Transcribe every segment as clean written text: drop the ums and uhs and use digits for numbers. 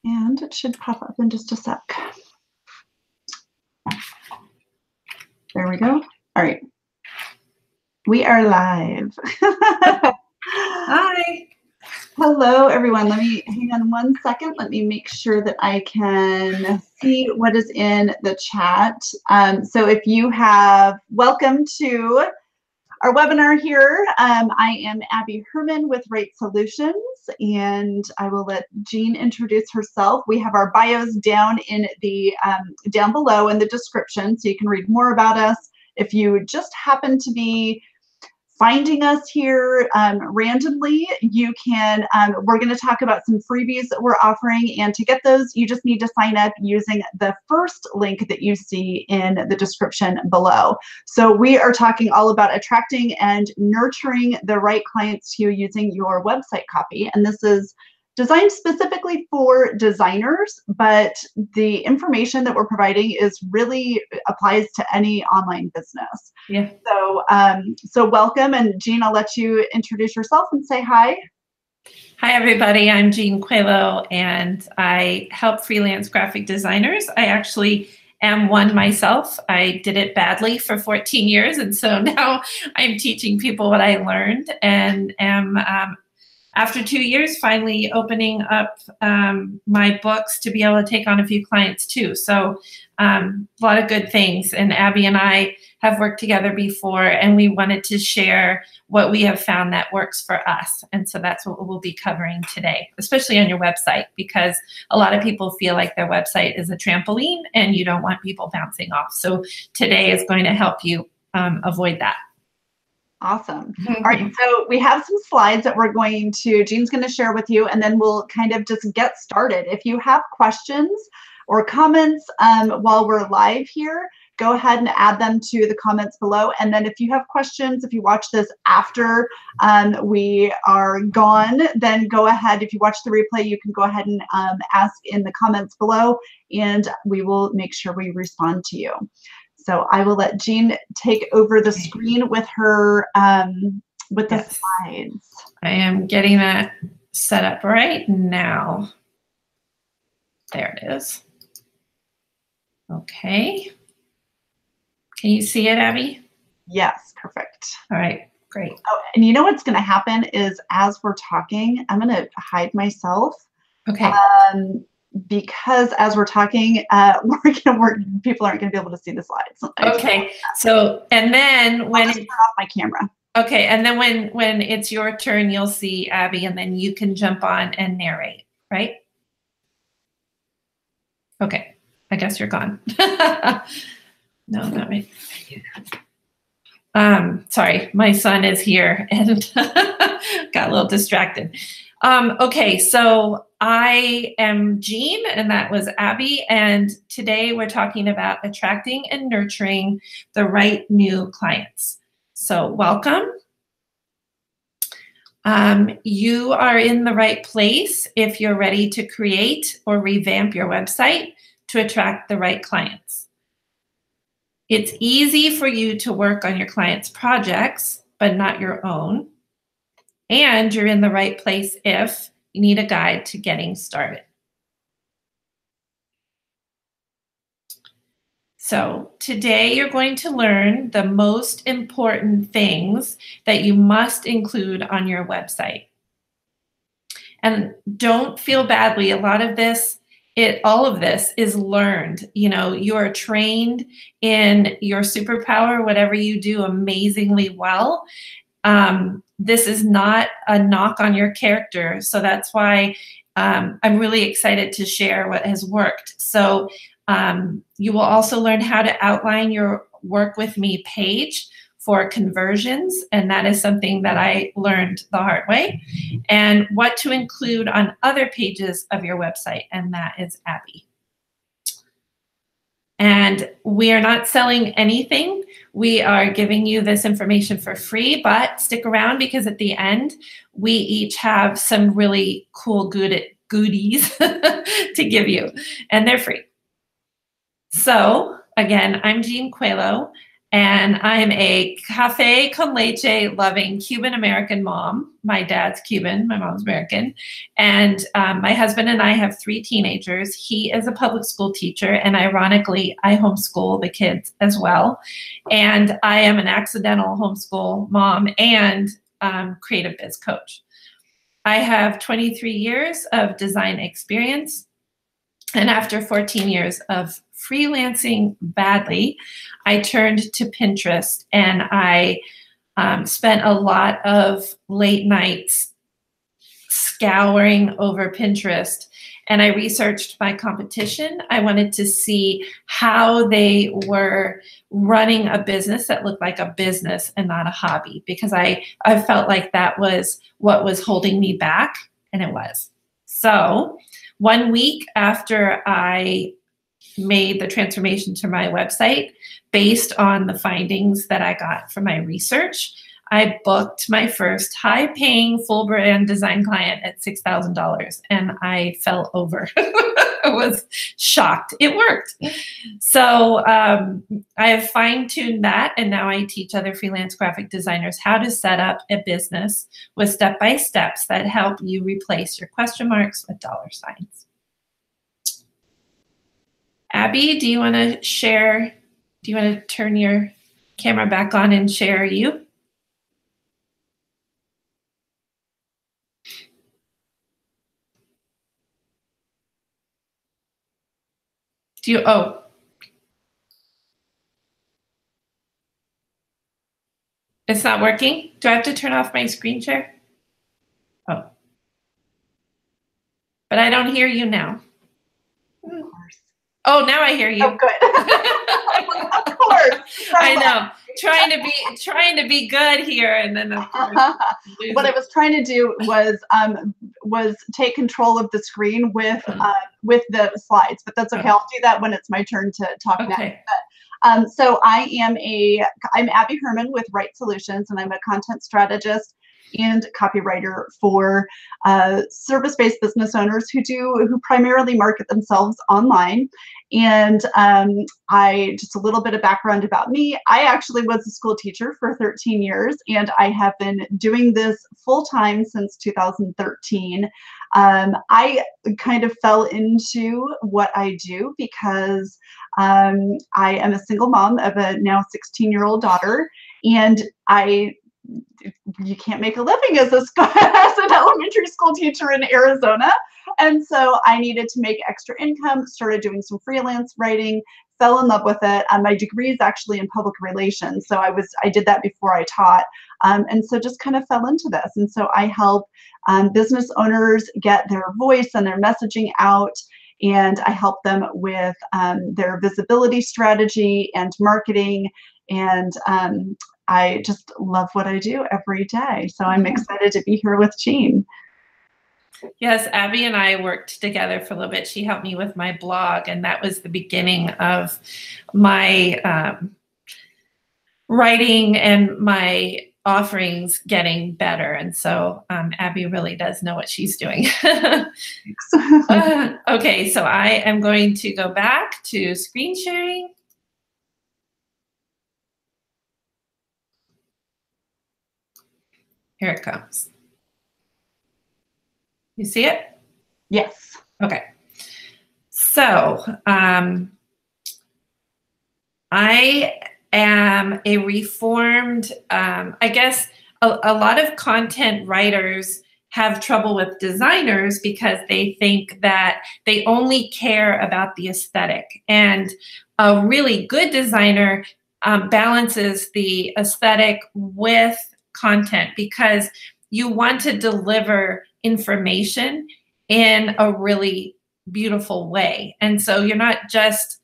And it should pop up in just a sec. There we go. All right. We are live. Hi. Hello, everyone. Let me hang on one second. Let me make sure that I can see what is in the chat. So if you have, welcome to our webinar here. I am Abby Herman with Rate Solutions, and I will let Jean introduce herself. We have our bios down in the down below in the description, so you can read more about us. If you just happen to be finding us here randomly, you can, we're going to talk about some freebies that we're offering, and to get those, you just need to sign up using the first link that you see in the description below. So we are talking all about attracting and nurturing the right clients to you using your website copy, and this is designed specifically for designers, but the information that we're providing is really applies to any online business. Yeah. So welcome, and Jean, I'll let you introduce yourself and say hi. Hi, everybody. I'm Jean Coelho, and I help freelance graphic designers. I actually am one myself. I did it badly for 14 years, and so now I'm teaching people what I learned, and am after 2 years, finally opening up my books to be able to take on a few clients too. So a lot of good things. And Abby and I have worked together before, and we wanted to share what we have found that works for us. And so that's what we'll be covering today, especially on your website, because a lot of people feel like their website is a trampoline and you don't want people bouncing off. So today is going to help you avoid that. Awesome. All right, so we have some slides that we're going to, Jean's going to share with you, and then we'll kind of just get started. If you have questions or comments while we're live here, go ahead and add them to the comments below. And then if you have questions, if you watch this after we are gone, then go ahead. If you watch the replay, you can go ahead and ask in the comments below, and we will make sure we respond to you. So I will let Jean take over the screen with her, with the slides. I am getting that set up right now. There it is. Okay. Can you see it, Abby? Yes, perfect. All right, great. Oh, and you know what's going to happen is as we're talking, I'm going to hide myself. Okay. Because as we're talking, people aren't going to be able to see the slides. Okay. So, and then when I'll just turn off my camera. Okay, and then when it's your turn, you'll see Abby, and then you can jump on and narrate, right? Okay. I guess you're gone. No, not right. Sorry, my son is here and got a little distracted. Okay, so I am Jean, and that was Abby, and today we're talking about attracting and nurturing the right new clients. So welcome. You are in the right place if you're ready to create or revamp your website to attract the right clients. It's easy for you to work on your clients' projects, but not your own. And you're in the right place if you need a guide to getting started. So today you're going to learn the most important things that you must include on your website. And don't feel badly. A lot of this, all of this is learned. You know, you are trained in your superpower, whatever you do amazingly well. This is not a knock on your character. So that's why I'm really excited to share what has worked. So you will also learn how to outline your Work With Me page for conversions, and that is something that I learned the hard way, and what to include on other pages of your website, and that is Abby. And we are not selling anything. We are giving you this information for free, but stick around because at the end, we each have some really cool goodies to give you, and they're free. So again, I'm Jean Coelho, And I'm a cafe con leche loving Cuban American mom. My dad's Cuban, my mom's American. And my husband and I have 3 teenagers. He is a public school teacher, and ironically, I homeschool the kids as well. And I am an accidental homeschool mom and creative biz coach. I have 23 years of design experience. And after 14 years of freelancing badly, I turned to Pinterest, and I spent a lot of late nights scouring over Pinterest, and I researched my competition. I wanted to see how they were running a business that looked like a business and not a hobby, because I felt like that was what was holding me back, and it was. So 1 week after I made the transformation to my website, based on the findings that I got from my research, I booked my first high-paying full brand design client at $6,000, and I fell over. I was shocked. It worked. So I have fine-tuned that, and now I teach other freelance graphic designers how to set up a business with step-by-steps that help you replace your question marks with dollar signs. Abby, do you want to share? Do you want to turn your camera back on and share you? Do you, oh. It's not working? Do I have to turn off my screen share? Oh. But I don't hear you now. Oh, now I hear you. Oh, good. Of course. I know. Trying to be good here, and then of course, what I was trying to do was take control of the screen with the slides, but that's okay. I'll do that when it's my turn to talk next. But, so I'm Abby Herman with Right Solutions, and I'm a content strategist and copywriter for service-based business owners who primarily market themselves online. And just a little bit of background about me. I actually was a school teacher for 13 years, and I have been doing this full-time since 2013. I kind of fell into what I do because I am a single mom of a now 16-year-old daughter, and you can't make a living as an elementary school teacher in Arizona. And so I needed to make extra income, started doing some freelance writing, fell in love with it. My degree is actually in public relations. So I did that before I taught. And so just kind of fell into this. And so I help business owners get their voice and their messaging out. And I help them with their visibility strategy and marketing. And I just love what I do every day. So I'm excited to be here with Jean. Yes, Abby and I worked together for a little bit. She helped me with my blog, and that was the beginning of my writing and my offerings getting better. And so Abby really does know what she's doing. Okay, so I am going to go back to screen sharing. Here it comes. You see it? Yes. Okay. So I am a reformed, I guess a lot of content writers have trouble with designers because they think that they only care about the aesthetic. And a really good designer balances the aesthetic with content, because you want to deliver information in a really beautiful way. And so you're not just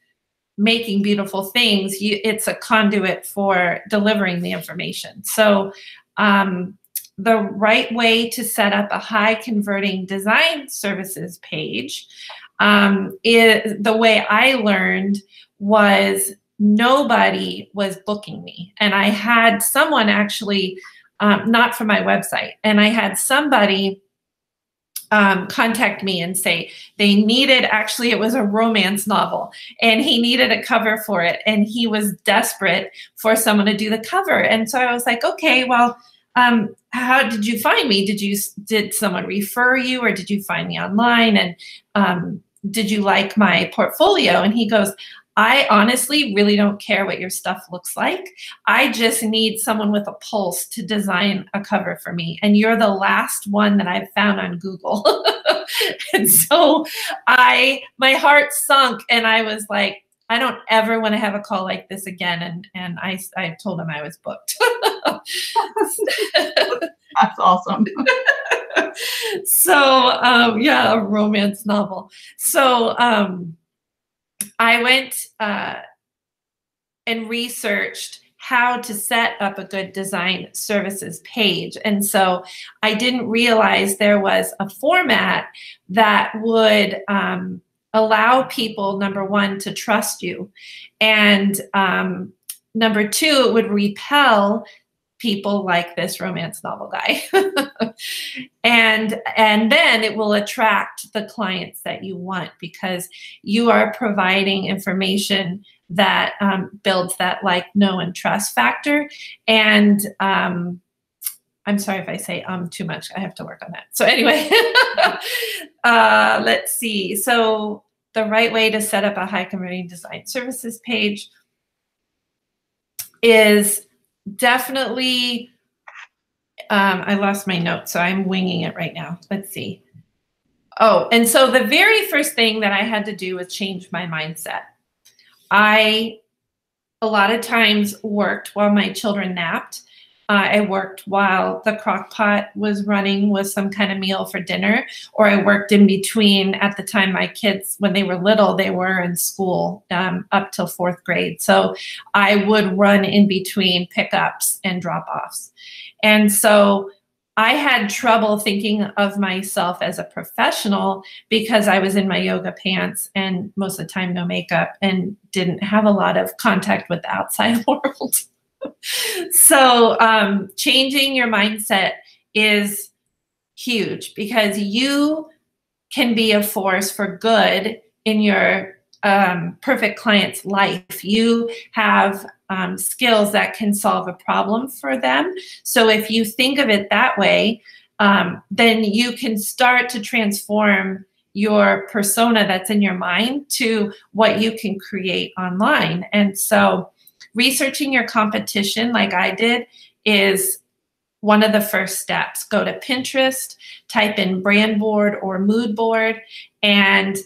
making beautiful things, it's a conduit for delivering the information. So the right way to set up a high converting design services page is, the way I learned was, nobody was booking me. And I had someone actually, not from my website, and I had somebody contact me and say they needed, actually it was a romance novel, and he needed a cover for it, and he was desperate for someone to do the cover. And so I was like, okay, well, how did you find me? Did someone refer you, or did you find me online? And did you like my portfolio? And he goes, I honestly really don't care what your stuff looks like. I just need someone with a pulse to design a cover for me. And you're the last one that I've found on Google. And so my heart sunk, and I was like, I don't ever want to have a call like this again. And I told him I was booked. That's awesome. So yeah, a romance novel. So I went and researched how to set up a good design services page. And so I didn't realize there was a format that would allow people, number one, to trust you. And number two, it would repel people like this romance novel guy. And then it will attract the clients that you want, because you are providing information that builds that like, know, and trust factor. And I'm sorry if I say too much. I have to work on that. So anyway, let's see. So the right way to set up a high converting design services page is definitely, I lost my notes, so I'm winging it right now. Let's see. Oh, and so the very first thing that I had to do was change my mindset. I, a lot of times, worked while my children napped. I worked while the crock pot was running with some kind of meal for dinner, or I worked in between. At the time, my kids, when they were little, they were in school up till 4th grade. So I would run in between pickups and drop-offs. And so I had trouble thinking of myself as a professional, because I was in my yoga pants and most of the time no makeup, and didn't have a lot of contact with the outside world. So changing your mindset is huge, because you can be a force for good in your perfect client's life. You have skills that can solve a problem for them. So if you think of it that way, then you can start to transform your persona that's in your mind to what you can create online. And so researching your competition, like I did, is one of the first steps. Go to Pinterest, type in brand board or mood board, and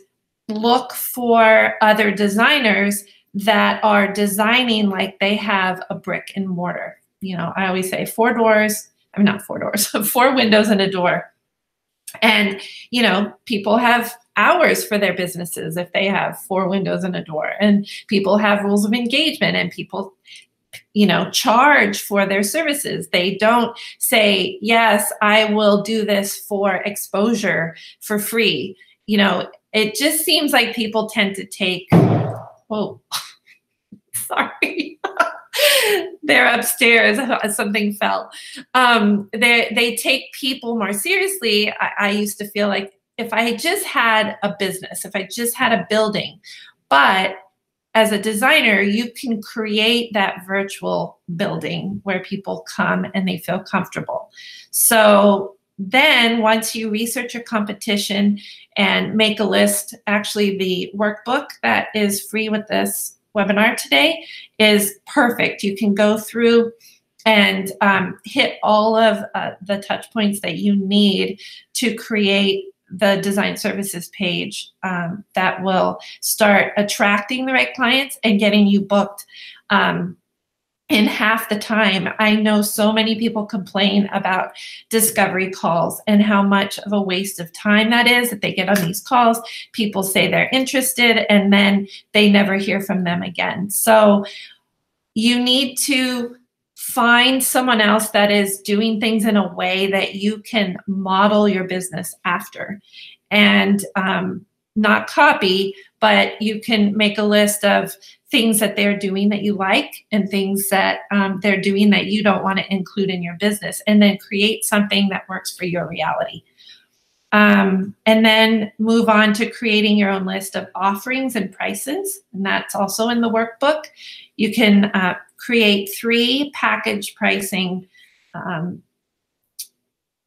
look for other designers that are designing like they have a brick and mortar. You know, I always say 4 doors, I mean, not 4 doors, 4 windows and a door. And, you know, people have hours for their businesses if they have 4 windows and a door, and people have rules of engagement, and people, you know, charge for their services. They don't say, yes, I will do this for exposure for free. You know, it just seems like people tend to take, oh, sorry. They're upstairs. Something fell. They take people more seriously. I used to feel like if I just had a business, if I just had a building, but as a designer, you can create that virtual building where people come and they feel comfortable. So then once you research your competition and make a list, actually the workbook that is free with this webinar today is perfect. You can go through and hit all of the touch points that you need to create the design services page that will start attracting the right clients and getting you booked in half the time. I know so many people complain about discovery calls and how much of a waste of time that is, that they get on these calls. People say they're interested and then they never hear from them again. So you need to find someone else that is doing things in a way that you can model your business after, and not copy, but you can make a list of things that they're doing that you like and things that they're doing that you don't want to include in your business, and then create something that works for your reality. And then move on to creating your own list of offerings and prices. And that's also in the workbook. You can create 3 package pricing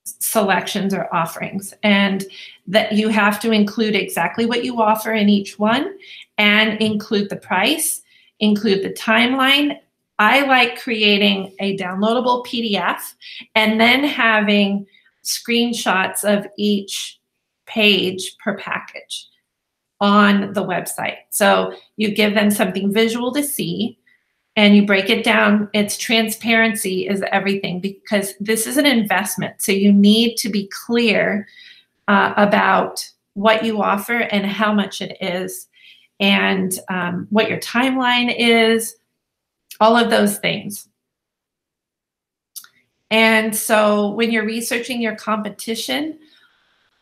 selections or offerings, and that you have to include exactly what you offer in each one and include the price, include the timeline. I like creating a downloadable PDF and then having screenshots of each page per package on the website. So you give them something visual to see and you break it down. It's transparency is everything, because this is an investment. So you need to be clear about what you offer and how much it is, and what your timeline is, all of those things. And so when you're researching your competition,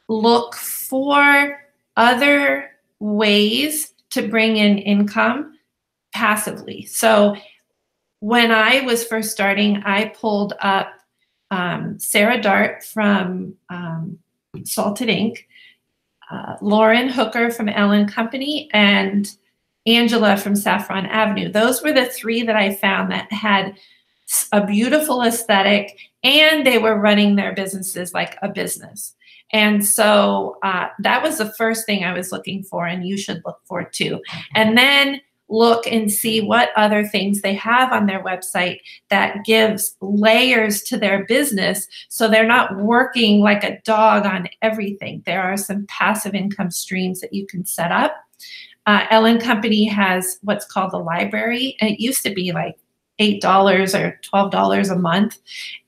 look for other ways to bring in income passively. So when I was first starting, I pulled up Sarah Dart from Salted Ink, Lauren Hooker from Ellen Company, and Angela from Saffron Avenue. Those were the 3 that I found that had a beautiful aesthetic, and they were running their businesses like a business. And so that was the first thing I was looking for, and you should look for too. And then look and see what other things they have on their website that gives layers to their business, so they're not working like a dog on everything. There are some passive income streams that you can set up. Ellen Company has what's called the library, and it used to be like $8 or $12 a month.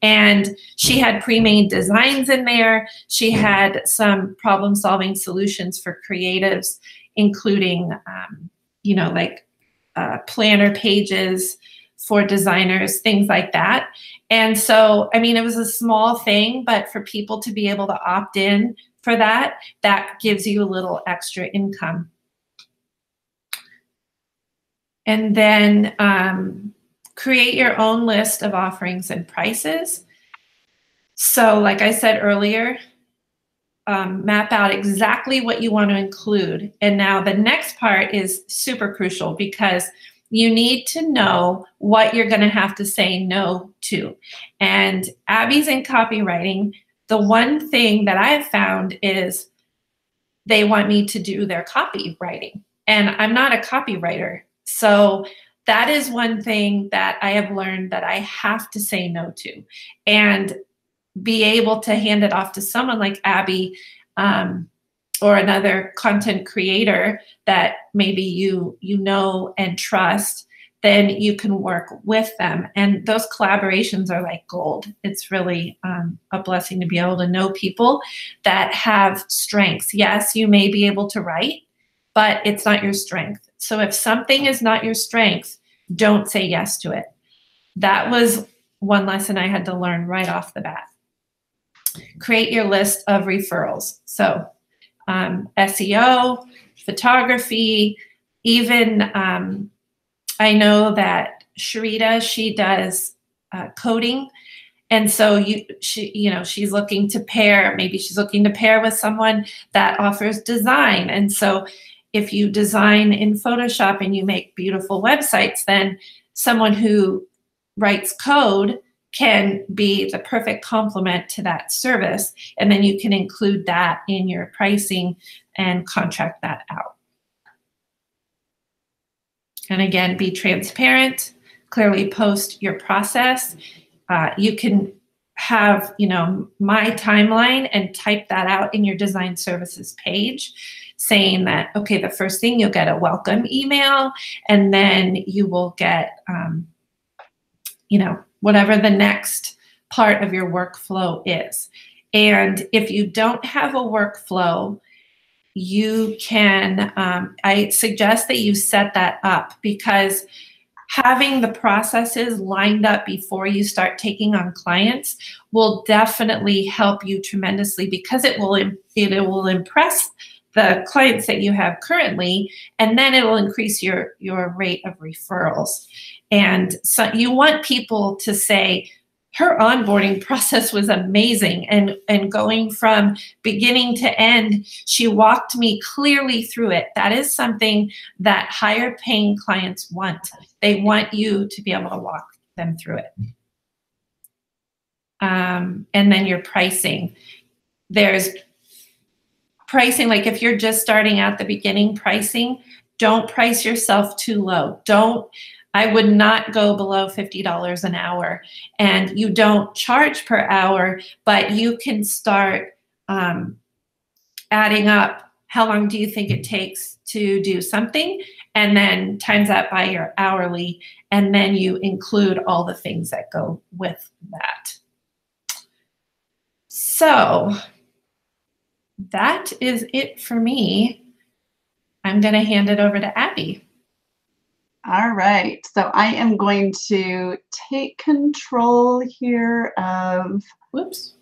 And she had pre-made designs in there. She had some problem-solving solutions for creatives, including, like planner pages for designers, things like that. And so, I mean, it was a small thing, but for people to be able to opt in for that, that gives you a little extra income. And then create your own list of offerings and prices. So like I said earlier, map out exactly what you want to include. And now the next part is super crucial, because you need to know what you're going to have to say no to. And Abby's in copywriting. The one thing that I've found is they want me to do their copywriting, and I'm not a copywriter. So that is one thing that I have learned that I have to say no to, and be able to hand it off to someone like Abby or another content creator that maybe you know and trust. Then you can work with them. And those collaborations are like gold. It's really a blessing to be able to know people that have strengths. Yes, you may be able to write, but it's not your strength. So if something is not your strength, don't say yes to it. That was one lesson I had to learn right off the bat. Create your list of referrals. So SEO, photography, even I know that Sharita, she does coding. And so she's looking to pair, maybe she's looking to pair with someone that offers design. And so if you design in Photoshop and you make beautiful websites, then someone who writes code can be the perfect complement to that service. And then you can include that in your pricing and contract that out. And again, be transparent, clearly post your process. You can have, my timeline and type that out in your design services page, saying that, okay, the first thing, you'll get a welcome email, and then you will get, whatever the next part of your workflow is. And if you don't have a workflow, you can, I suggest that you set that up, because having the processes lined up before you start taking on clients will definitely help you tremendously, because it will impress the clients that you have currently, and then it will increase your rate of referrals. And so you want people to say, her onboarding process was amazing, and going from beginning to end, she walked me clearly through it. That is something that higher paying clients want. They want you to be able to walk them through it. And then your pricing. There's pricing, like if you're just starting out the beginning pricing, don't price yourself too low. I would not go below $50 an hour. And you don't charge per hour, but you can start adding up how long do you think it takes to do something, and then times that by your hourly, and then you include all the things that go with that. So that is it for me. I'm going to hand it over to Abby. All right, so I am going to take control here of, whoops.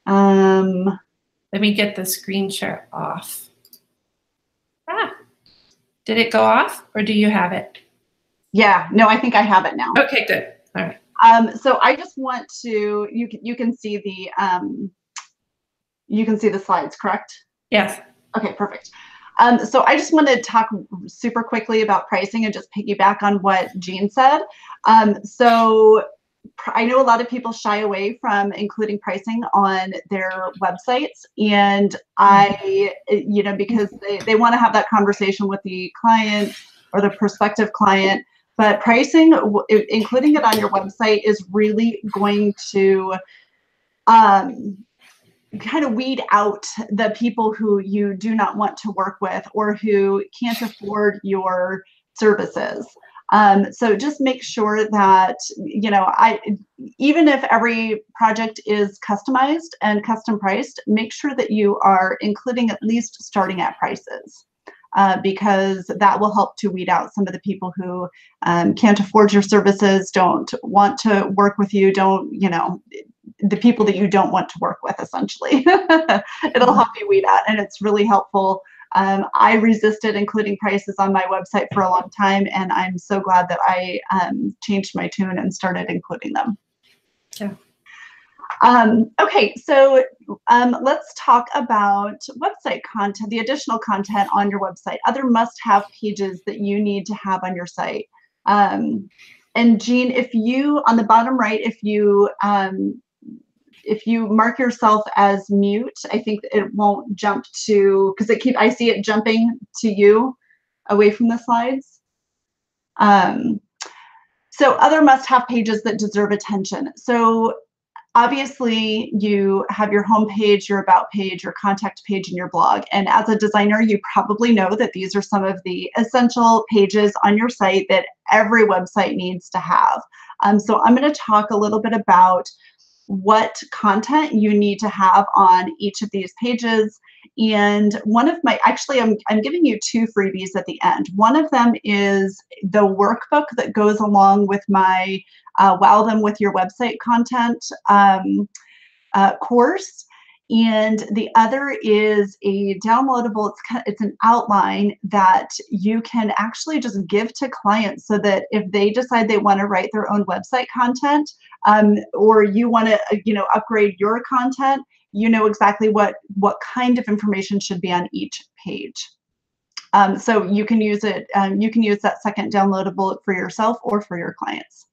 Let me get the screen share off. Did it go off, or do you have it? Yeah, no, I think I have it now. Okay, good. All right. So I just want to, you can see the slides, correct? Yes. Okay, perfect. So I just want to talk super quickly about pricing and just piggyback on what Jean said. So I know a lot of people shy away from including pricing on their websites, and because they want to have that conversation with the client or the prospective client, but pricing, including it on your website, is really going to kind of weed out the people who you do not want to work with or who can't afford your services. So just make sure that, even if every project is customized and custom priced, make sure that you are including at least starting at prices, because that will help to weed out some of the people who can't afford your services, don't want to work with you, the people that you don't want to work with, essentially. It'll help you weed out, and it's really helpful. I resisted including prices on my website for a long time, and I'm so glad that I changed my tune and started including them. Yeah. Okay, so let's talk about website content, the additional content on your website, other must-have pages that you need to have on your site. And Jean, if you, on the bottom right, if you mark yourself as mute, I think it won't jump to, because I see it jumping to you away from the slides. So other must-have pages that deserve attention. So obviously you have your home page, your about page, your contact page, and your blog. And as a designer, you probably know that these are some of the essential pages on your site that every website needs to have. So I'm going to talk a little bit about what content you need to have on each of these pages. And one of my, actually, I'm giving you two freebies at the end. One of them is the workbook that goes along with my Wow Them With Your Website Content course. And the other is a downloadable, it's an outline that you can actually just give to clients so that if they decide they want to write their own website content, or you want to upgrade your content, you know exactly what kind of information should be on each page. So you can use it, you can use that second downloadable for yourself or for your clients.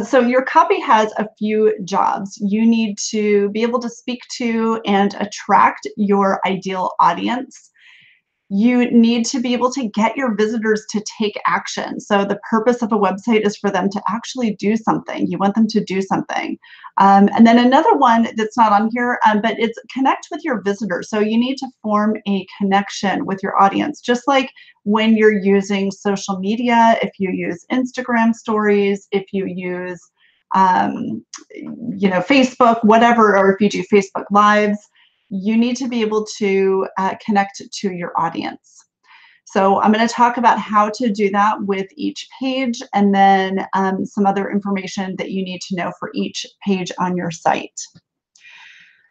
So your copy has a few jobs. You need to be able to speak to and attract your ideal audience. You need to be able to get your visitors to take action. So the purpose of a website is for them to actually do something. You want them to do something. And then another one that's not on here, but it's connect with your visitors. So you need to form a connection with your audience, just like when you're using social media, if you use Instagram stories, if you use, Facebook, whatever, or if you do Facebook Lives, you need to be able to connect to your audience. So I'm going to talk about how to do that with each page, and then some other information that you need to know for each page on your site.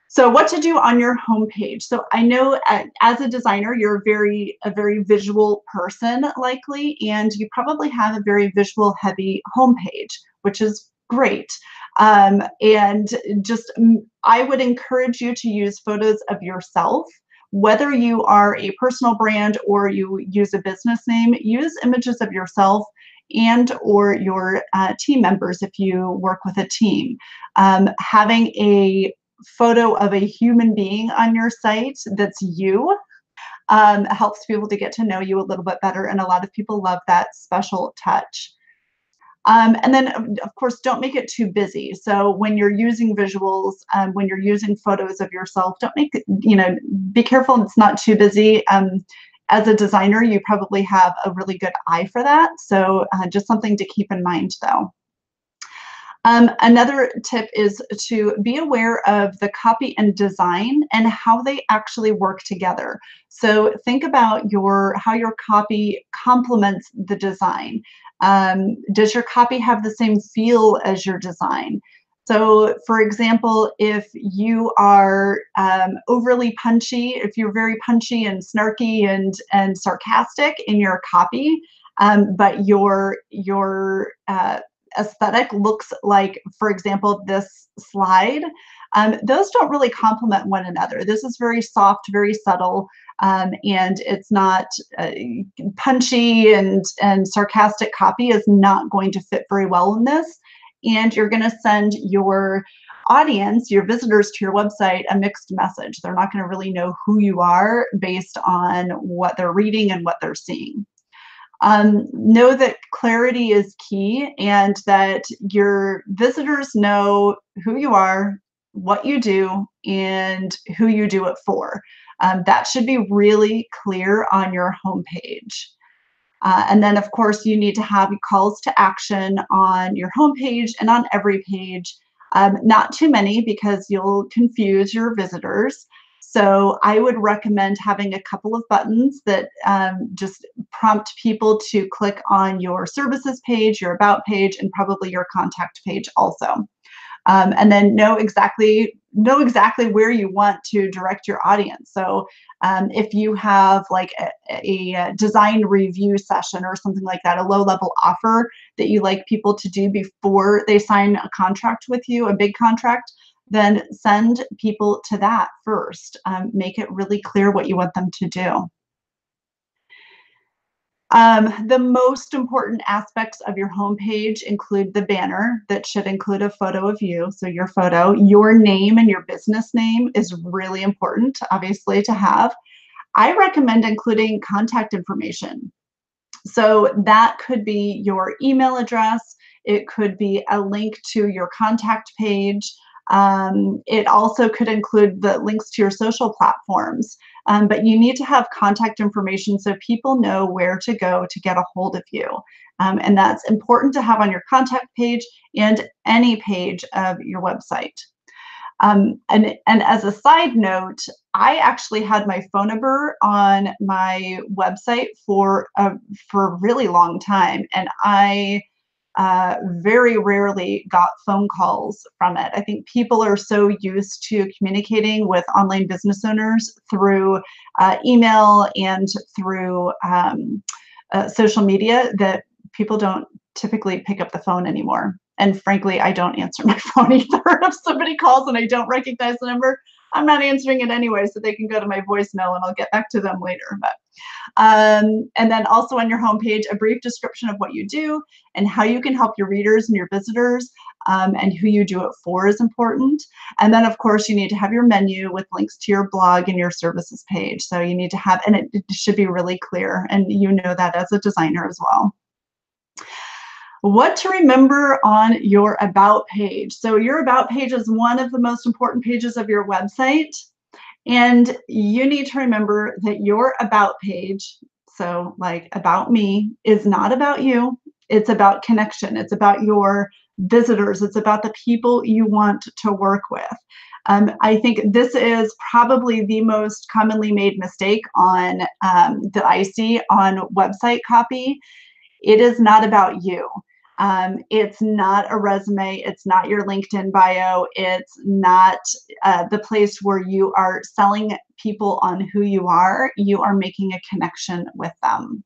So what to do on your homepage. So I know as a designer, you're a very visual person likely, and you probably have a very visual heavy homepage, which is great. And just, I would encourage you to use photos of yourself. Whether you are a personal brand or you use a business name, use images of yourself and or your team members if you work with a team. Having a photo of a human being on your site that's you helps people to get to know you a little bit better, and a lot of people love that special touch. And then, of course, don't make it too busy. So when you're using visuals, when you're using photos of yourself, don't make it, be careful it's not too busy. As a designer, you probably have a really good eye for that. So just something to keep in mind, though. Another tip is to be aware of the copy and design and how they actually work together. So think about how your copy complements the design. Does your copy have the same feel as your design? So, for example, if you are overly punchy, if you're very punchy and snarky and sarcastic in your copy, but your aesthetic looks like, for example, this slide, those don't really complement one another. This is very soft, very subtle, and it's not punchy and sarcastic copy is not going to fit very well in this. And you're going to send your audience, your visitors to your website, a mixed message. They're not going to really know who you are based on what they're reading and what they're seeing. Know that clarity is key and that your visitors know who you are, what you do, and who you do it for. That should be really clear on your homepage. And then, of course, you need to have calls to action on your homepage and on every page. Not too many because you'll confuse your visitors. So I would recommend having a couple of buttons that just prompt people to click on your services page, your about page, and probably your contact page also. And then know exactly where you want to direct your audience. So if you have like a design review session or something like that, a low-level offer that you like people to do before they sign a contract with you, a big contract, then send people to that first. Make it really clear what you want them to do. The most important aspects of your homepage include the banner that should include a photo of you. So your photo, your name and your business name is really important, obviously, to have. I recommend including contact information. So that could be your email address. It could be a link to your contact page. It also could include the links to your social platforms. But you need to have contact information so people know where to go to get a hold of you. And that's important to have on your contact page and any page of your website. And as a side note, I actually had my phone number on my website for a really long time, and I very rarely got phone calls from it. I think people are so used to communicating with online business owners through email and through social media that people don't typically pick up the phone anymore. And frankly, I don't answer my phone either. If somebody calls and I don't recognize the number, I'm not answering it anyway, so they can go to my voicemail and I'll get back to them later. But and then also on your homepage, a brief description of what you do and how you can help your readers and your visitors, and who you do it for is important. And then, of course, you need to have your menu with links to your blog and your services page. So you need to have, and it should be really clear, and you know that as a designer as well. What to remember on your about page. So your about page is one of the most important pages of your website. And you need to remember that your about page, so like about me, is not about you. It's about connection. It's about your visitors. It's about the people you want to work with. I think this is probably the most commonly made mistake on that I see on website copy. It is not about you. It's not a resume. It's not your LinkedIn bio. It's not the place where you are selling people on who you are. You are making a connection with them.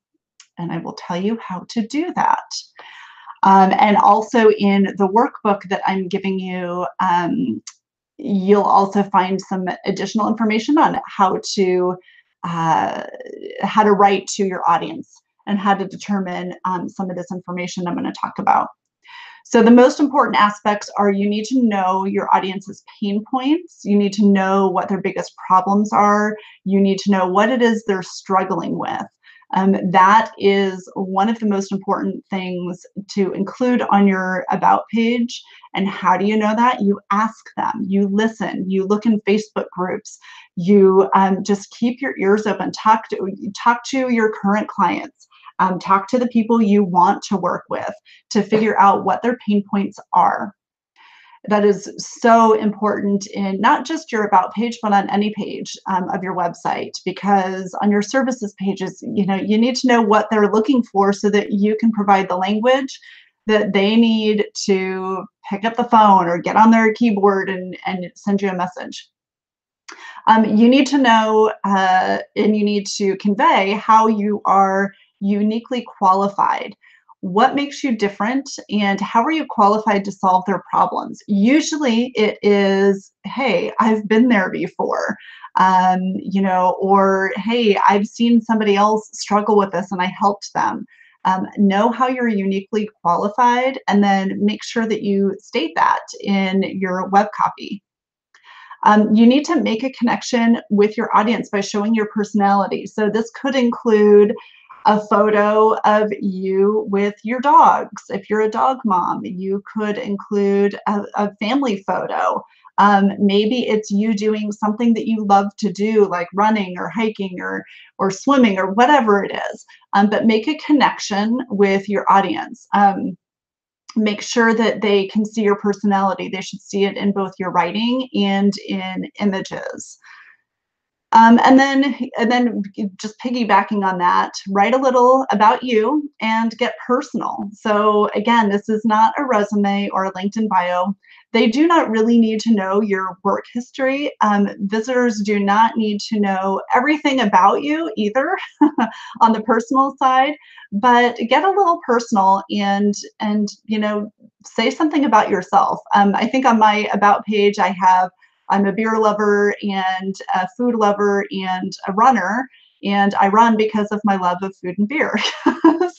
And I will tell you how to do that. And also in the workbook that I'm giving you, you'll also find some additional information on uh, how to write to your audience and how to determine some of this information I'm going to talk about. So the most important aspects are you need to know your audience's pain points. You need to know what their biggest problems are. You need to know what it is they're struggling with. That is one of the most important things to include on your About page. And how do you know that? You ask them, you listen, you look in Facebook groups, you just keep your ears open, talk to your current clients. Talk to the people you want to work with to figure out what their pain points are. That is so important in not just your About page, but on any page of your website, because on your services pages, you need to know what they're looking for so that you can provide the language that they need to pick up the phone or get on their keyboard and send you a message. You need to know and you need to convey how you are uniquely qualified. What makes you different and how are you qualified to solve their problems? Usually it is, hey, I've been there before, or hey, I've seen somebody else struggle with this and I helped them. Know how you're uniquely qualified and then make sure that you state that in your web copy. You need to make a connection with your audience by showing your personality. So this could include a photo of you with your dogs. If you're a dog mom, you could include a family photo. Maybe it's you doing something that you love to do, like running or hiking or swimming or whatever it is. But make a connection with your audience. Make sure that they can see your personality. They should see it in both your writing and in images. And then just piggybacking on that, write a little about you and get personal. So again, this is not a resume or a LinkedIn bio. They do not really need to know your work history. Visitors do not need to know everything about you either on the personal side, but get a little personal and say something about yourself. I think on my About page, I'm a beer lover and a food lover and a runner, and I run because of my love of food and beer.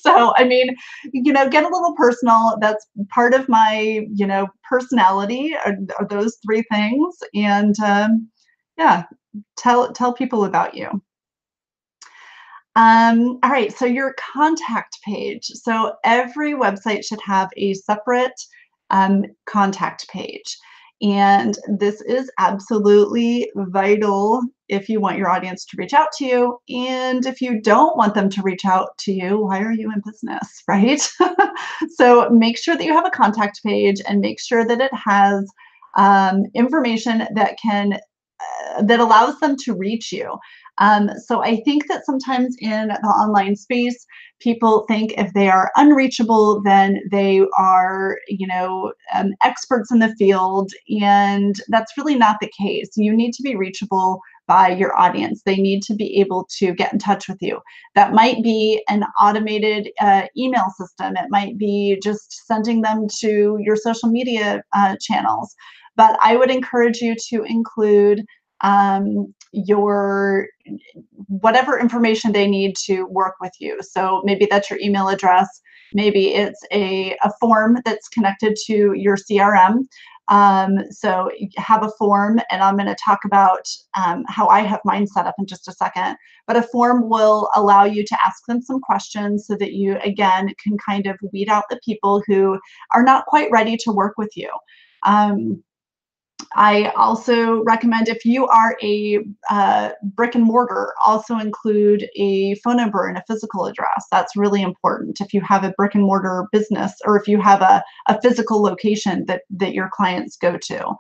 So, I mean, get a little personal. That's part of my, personality are those three things. And yeah, tell people about you. All right, so your contact page. So every website should have a separate contact page. And this is absolutely vital if you want your audience to reach out to you. And if you don't want them to reach out to you, why are you in business, right? So make sure that you have a contact page and make sure that it has information that allows them to reach you. So I think that sometimes in the online space, people think if they are unreachable, then they are, experts in the field, and that's really not the case. You need to be reachable by your audience. They need to be able to get in touch with you. That might be an automated email system. It might be just sending them to your social media channels. But I would encourage you to include your whatever information they need to work with you. So maybe that's your email address. Maybe it's a form that's connected to your CRM. So have a form, and I'm going to talk about how I have mine set up in just a second. But a form will allow you to ask them some questions so that you, again, can kind of weed out the people who are not quite ready to work with you. I also recommend, if you are a brick and mortar, also include a phone number and a physical address. That's really important. If you have a brick and mortar business, or if you have a physical location that your clients go to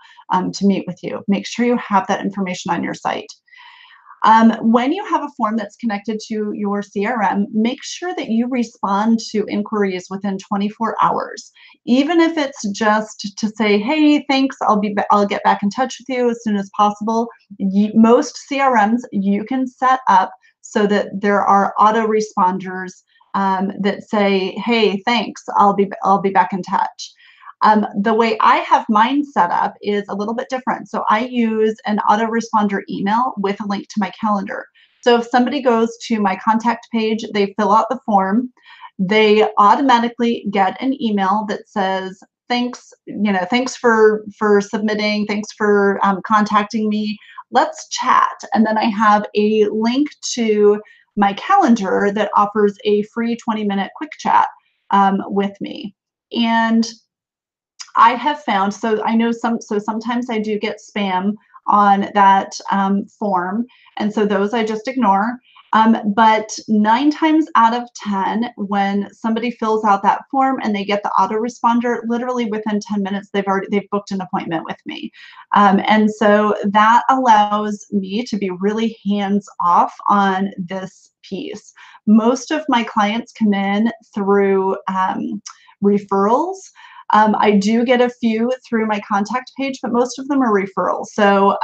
meet with you, make sure you have that information on your site. When you have a form that's connected to your CRM, make sure that you respond to inquiries within 24 hours. Even if it's just to say, hey, thanks, I'll get back in touch with you as soon as possible. Most CRMs you can set up so that there are autoresponders that say, "Hey, thanks. I'll be back in touch." The way I have mine set up is a little bit different. So I use an autoresponder email with a link to my calendar. So if somebody goes to my contact page, they fill out the form, they automatically get an email that says, "Thanks, thanks for submitting, thanks for contacting me. Let's chat." And then I have a link to my calendar that offers a free 20-minute quick chat with me. And I have found, so I know so sometimes I do get spam on that form, and so those I just ignore. But 9 times out of 10, when somebody fills out that form and they get the autoresponder, literally within 10 minutes, they've booked an appointment with me. And so that allows me to be really hands off on this piece. Most of my clients come in through referrals. I do get a few through my contact page, but most of them are referrals. So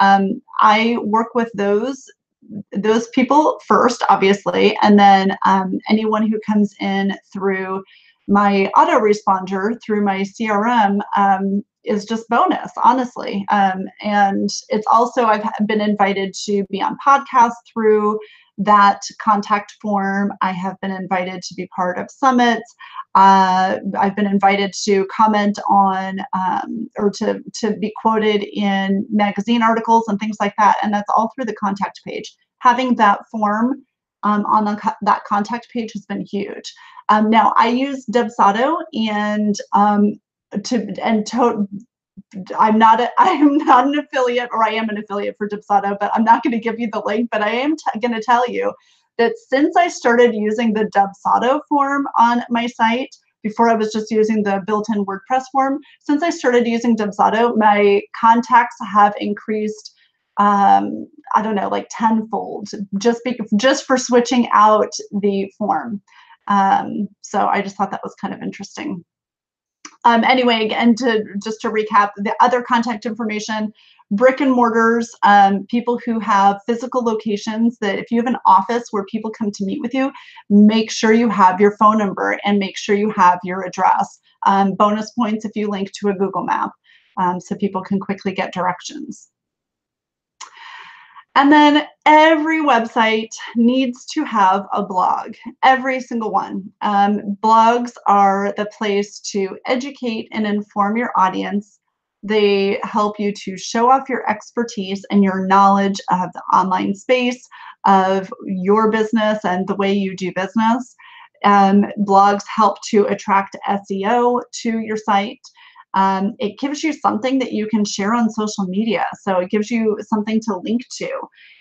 I work with those people first, obviously, and then anyone who comes in through my autoresponder, through my CRM, is just bonus, honestly. And it's also, I've been invited to be on podcasts through that contact form. I have been invited to be part of summits. I've been invited to comment on or to be quoted in magazine articles and things like that. And that's all through the contact page. Having that form on that contact page has been huge. Now I use Dubsado, and I'm not an affiliate, or I am an affiliate for Dubsado, but I'm not going to give you the link. But I am going to tell you that since I started using the Dubsado form on my site, before I was just using the built-in WordPress form, since I started using Dubsado, my contacts have increased, I don't know, like tenfold, just for switching out the form. So I just thought that was kind of interesting. Anyway, again, just to recap, the other contact information, brick and mortars, people who have physical locations, that if you have an office where people come to meet with you, make sure you have your phone number and make sure you have your address. Bonus points if you link to a Google map, so people can quickly get directions. And then every website needs to have a blog, every single one. Blogs are the place to educate and inform your audience. They help you to show off your expertise and your knowledge of the online space, of your business and the way you do business. Blogs help to attract SEO to your site. It gives you something that you can share on social media. So it gives you something to link to.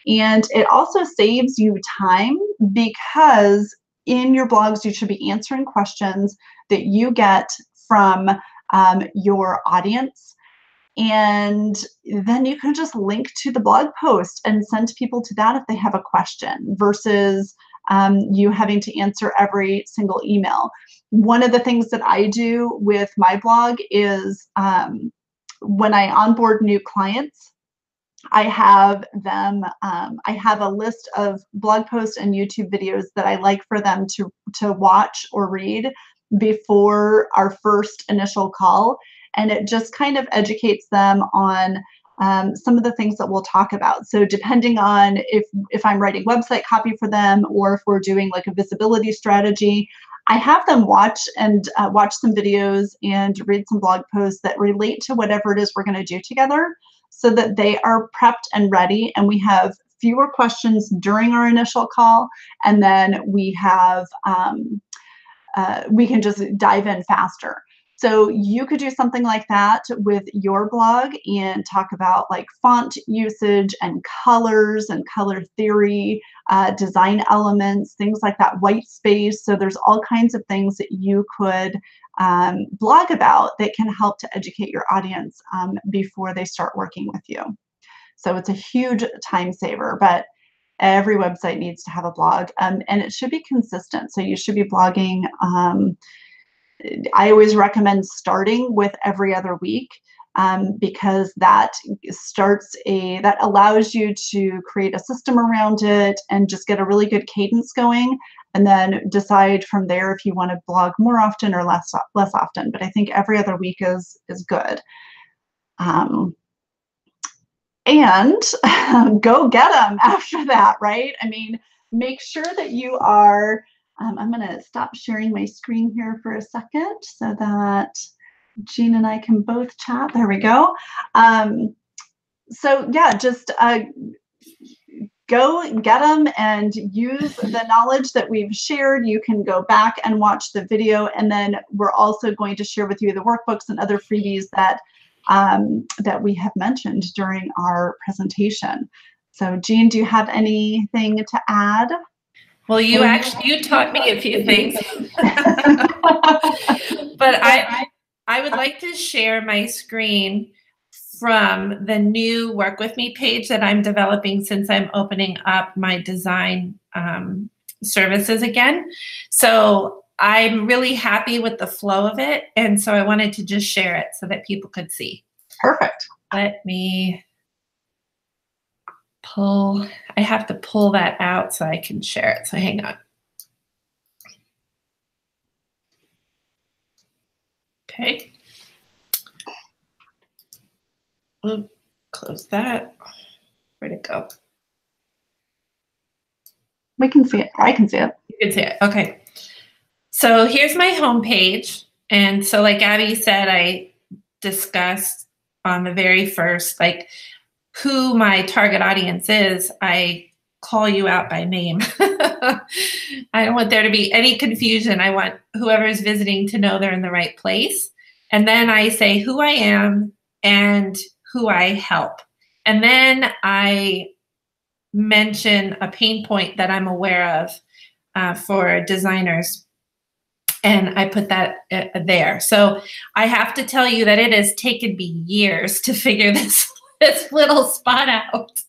And it also saves you time, because in your blogs, you should be answering questions that you get from your audience. And then you can just link to the blog post and send people to that if they have a question, versus you having to answer every single email. One of the things that I do with my blog is when I onboard new clients, I have them, I have a list of blog posts and YouTube videos that I like for them to watch or read before our first initial call. And it just kind of educates them on some of the things that we'll talk about. So depending on if I'm writing website copy for them, or if we're doing like a visibility strategy, I have them watch some videos and read some blog posts that relate to whatever it is we're going to do together, so that they are prepped and ready, and we have fewer questions during our initial call, and then we can just dive in faster. So you could do something like that with your blog and talk about like font usage and colors and color theory, design elements, things like that, white space. So there's all kinds of things that you could blog about that can help to educate your audience before they start working with you. So it's a huge time saver, but every website needs to have a blog, and it should be consistent. So you should be blogging. I always recommend starting with every other week, because that allows you to create a system around it and just get a really good cadence going. and then decide from there if you want to blog more often or less often. But I think every other week is good. And go get them after that, right? I mean, make sure that you are, I'm going to stop sharing my screen here for a second so that Jean and I can both chat. There we go. So yeah, just go get them and use the knowledge that we've shared. You can go back and watch the video, and then we're also going to share with you the workbooks and other freebies that that we have mentioned during our presentation. So Jean, do you have anything to add? Well, you taught me a few things. But I would like to share my screen from the new Work With Me page that I'm developing since I'm opening up my design services again. So I'm really happy with the flow of it. And so I wanted to just share it so that people could see. Perfect. Let me pull, I have to pull that out so I can share it. So hang on. Okay. We'll close that. Where'd it go? We can see it. I can see it. You can see it. Okay. So here's my homepage. And so like Abby said, I discussed on the very first, like who my target audience is. I call you out by name. I don't want there to be any confusion. I want whoever is visiting to know they're in the right place. And then I say who I am and who I help. And then I mention a pain point that I'm aware of for designers. And I put that there. So I have to tell you that it has taken me years to figure this little spot out.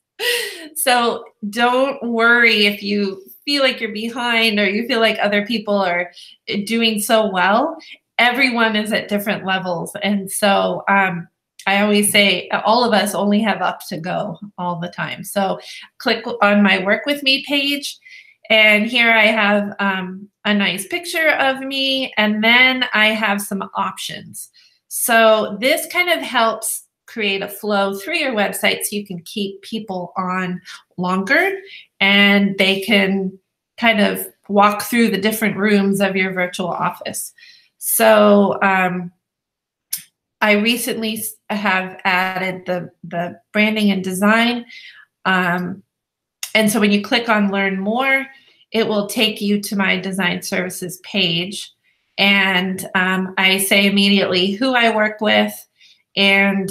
So don't worry if you feel like you're behind or you feel like other people are doing so well. Everyone is at different levels. And so I always say all of us only have up to go all the time. So click on my Work With Me page. And here I have a nice picture of me. And then I have some options. So this kind of helps create a flow through your website so you can keep people on longer and they can kind of walk through the different rooms of your virtual office. So I recently have added the branding and design. And so when you click on Learn More, it will take you to my design services page. And I say immediately who I work with and,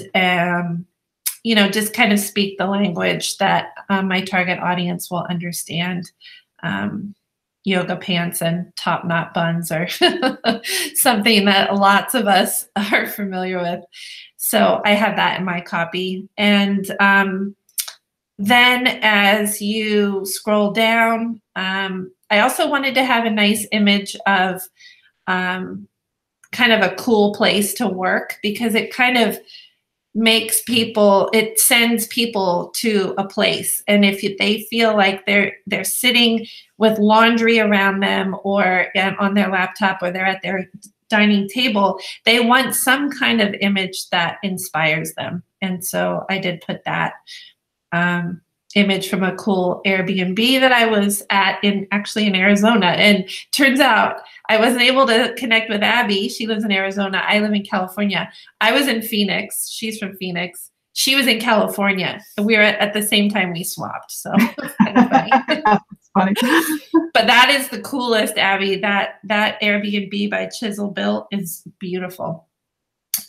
you know, just kind of speak the language that my target audience will understand. Yoga pants and top knot buns are something that lots of us are familiar with. So I have that in my copy. And then as you scroll down, I also wanted to have a nice image of kind of a cool place to work because it kind of makes people, it sends people to a place. And if they feel like they're sitting with laundry around them or on their laptop or they're at their dining table, they want some kind of image that inspires them. And so I did put that image from a cool Airbnb that I was at actually in Arizona. And turns out I wasn't able to connect with Abby. She lives in Arizona. I live in California. I was in Phoenix. She's from Phoenix. She was in California. We were at the same time we swapped. So it's kind of funny. That's funny. But that is the coolest, Abby. That Airbnb by Chisel Built is beautiful.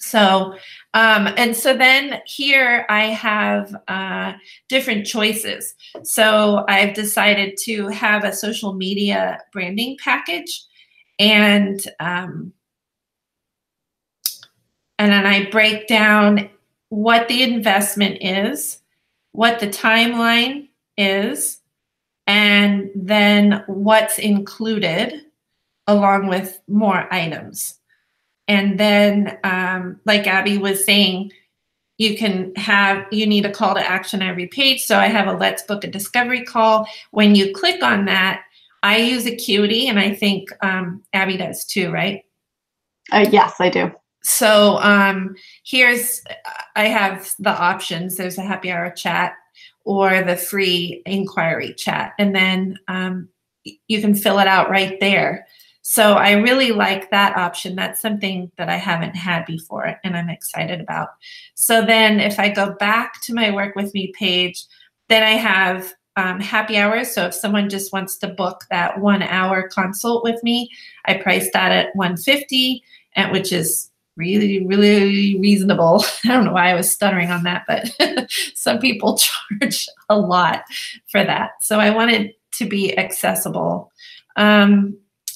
So, and so then here I have different choices. So I've decided to have a social media branding package, and then I break down what the investment is, what the timeline is, and then what's included along with more items. And then, like Abby was saying, you need a call to action every page. So I have a Let's Book a Discovery call. When you click on that, I use Acuity, and I think Abby does too, right? Yes, I do. So I have the options. There's a happy hour chat or the free inquiry chat, and then you can fill it out right there. So I really like that option. That's something that I haven't had before, and I'm excited about. So then if I go back to my Work With Me page, then I have happy hours. So if someone just wants to book that 1 hour consult with me, I price that at $150, which is really, really reasonable. I don't know why I was stuttering on that, but some people charge a lot for that. So I wanted to be accessible.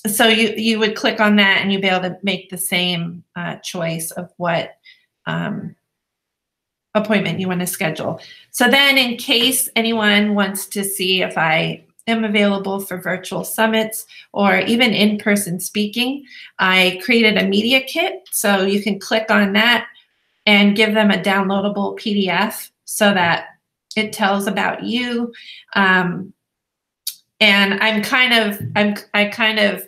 So you would click on that and you'd be able to make the same choice of what appointment you want to schedule. So then in case anyone wants to see if I am available for virtual summits or even in-person speaking, I created a media kit. So you can click on that and give them a downloadable PDF so that it tells about you. And I kind of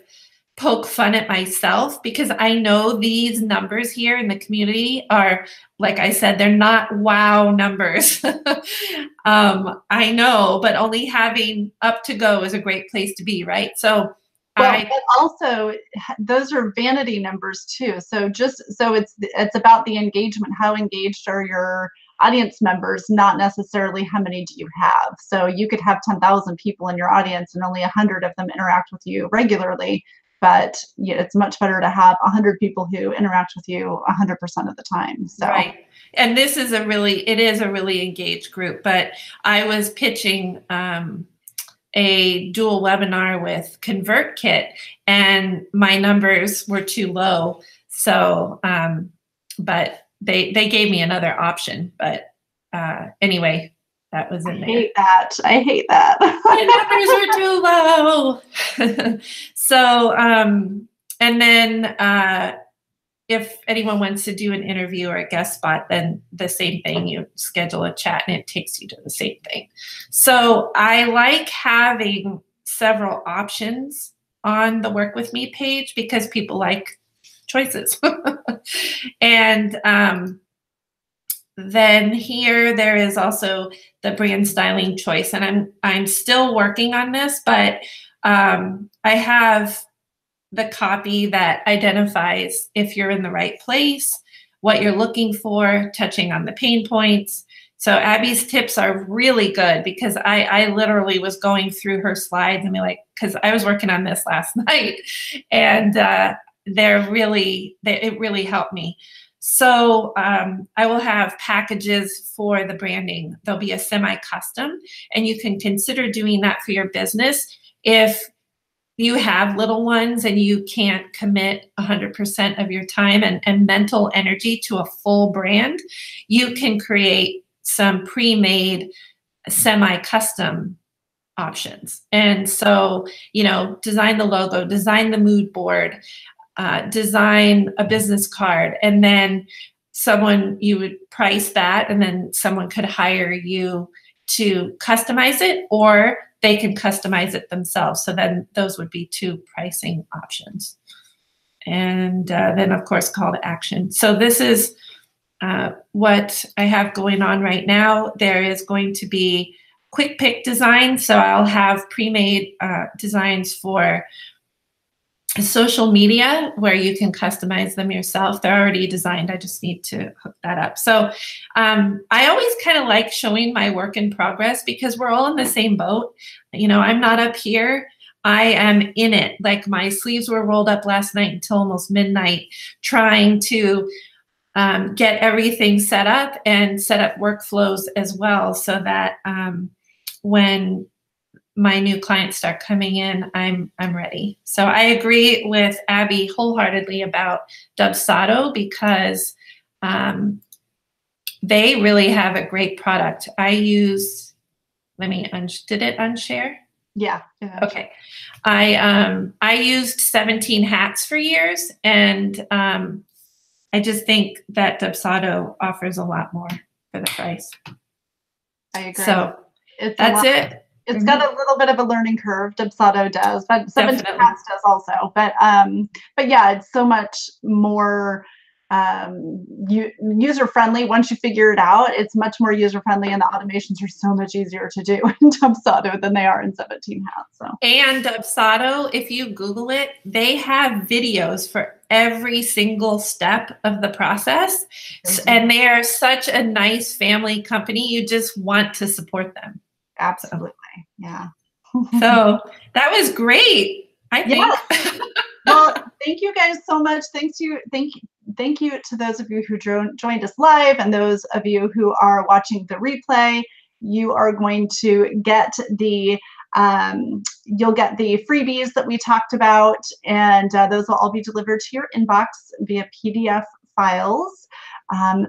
poke fun at myself because I know these numbers here in the community are, like I said, they're not wow numbers. I know, but only having up to go is a great place to be, right? So but also those are vanity numbers too. So it's about the engagement. How engaged are your audience members, not necessarily how many do you have. So you could have 10,000 people in your audience and only 100 of them interact with you regularly. But it's much better to have 100 people who interact with you 100% of the time. So. Right. And it is a really engaged group. But I was pitching a dual webinar with ConvertKit, and my numbers were too low. So, but they gave me another option. But anyway, that was in there. I hate that. My numbers were too low. So, and then if anyone wants to do an interview or a guest spot, then the same thing, you schedule a chat and it takes you to the same thing. So I like having several options on the Work With Me page because people like choices. And then here there is also the brand styling choice, and I'm still working on this, but I have the copy that identifies if you're in the right place, what you're looking for, touching on the pain points. So Abby's tips are really good because I literally was going through her slides and be like, because I was working on this last night, and it really helped me. So I will have packages for the branding. There'll be a semi-custom, and you can consider doing that for your business if you have little ones and you can't commit 100% of your time and mental energy to a full brand. You can create some pre-made semi-custom options. And so, design the logo, design the mood board, design a business card, and then you would price that, and then someone could hire you to customize it, or they can customize it themselves. So then those would be 2 pricing options. And then, of course, call to action. So this is what I have going on right now. There is going to be quick pick design. So I'll have pre-made designs for social media where you can customize them yourself. They're already designed. I just need to hook that up. So I always kind of like showing my work in progress because we're all in the same boat. I'm not up here. I am in it. Like my sleeves were rolled up last night until almost midnight trying to get everything set up and set up workflows as well so that when my new clients start coming in, I'm ready. So I agree with Abby wholeheartedly about Dubsado because they really have a great product. did it unshare? Yeah. Okay. I used 17 Hats for years, and I just think that Dubsado offers a lot more for the price. I agree. So that's it. It's got a little bit of a learning curve. Dubsado does, but 17 Definitely. Hats does also. But yeah, it's so much more user friendly. Once you figure it out, it's much more user friendly, and the automations are so much easier to do in Dubsado than they are in 17 Hats. So. And Dubsado, if you Google it, they have videos for every single step of the process. And they are such a nice family company. You just want to support them. Absolutely. Yeah. So that was great, I think. Well, thank you guys so much. Thank you to those of you who joined us live, and those of you who are watching the replay. You are going to get the you'll get the freebies that we talked about, and those will all be delivered to your inbox via PDF files.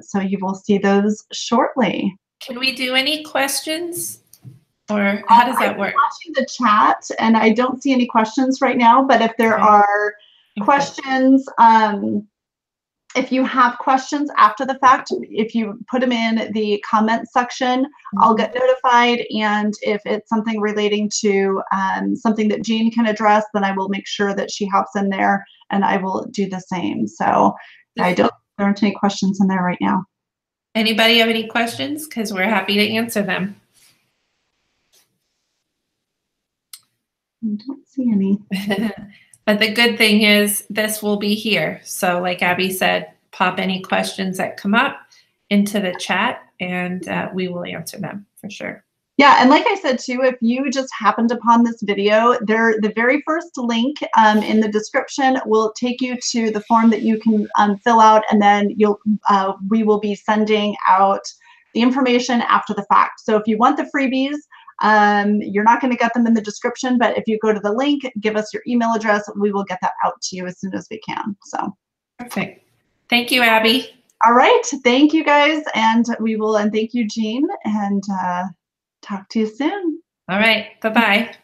So you will see those shortly. Can we do any questions? Or how does that work? I'm watching the chat, and I don't see any questions right now, but if there are questions, if you have questions after the fact, if you put them in the comment section, I'll get notified. And if it's something relating to something that Jean can address, then I will make sure that she hops in there, and I will do the same. So there aren't any questions in there right now. Anybody have any questions? Because we're happy to answer them. I don't see any. But the good thing is this will be here. So like Abby said, pop any questions that come up into the chat, and we will answer them for sure. Yeah, and like I said too, if you just happened upon this video, the very first link in the description will take you to the form that you can fill out, and then we will be sending out the information after the fact. So if you want the freebies, you're not going to get them in the description, but if you go to the link, give us your email address, we will get that out to you as soon as we can. So perfect. Thank you, Abby. All right. Thank you guys. And thank you, Jean, and talk to you soon. All right. Bye-bye.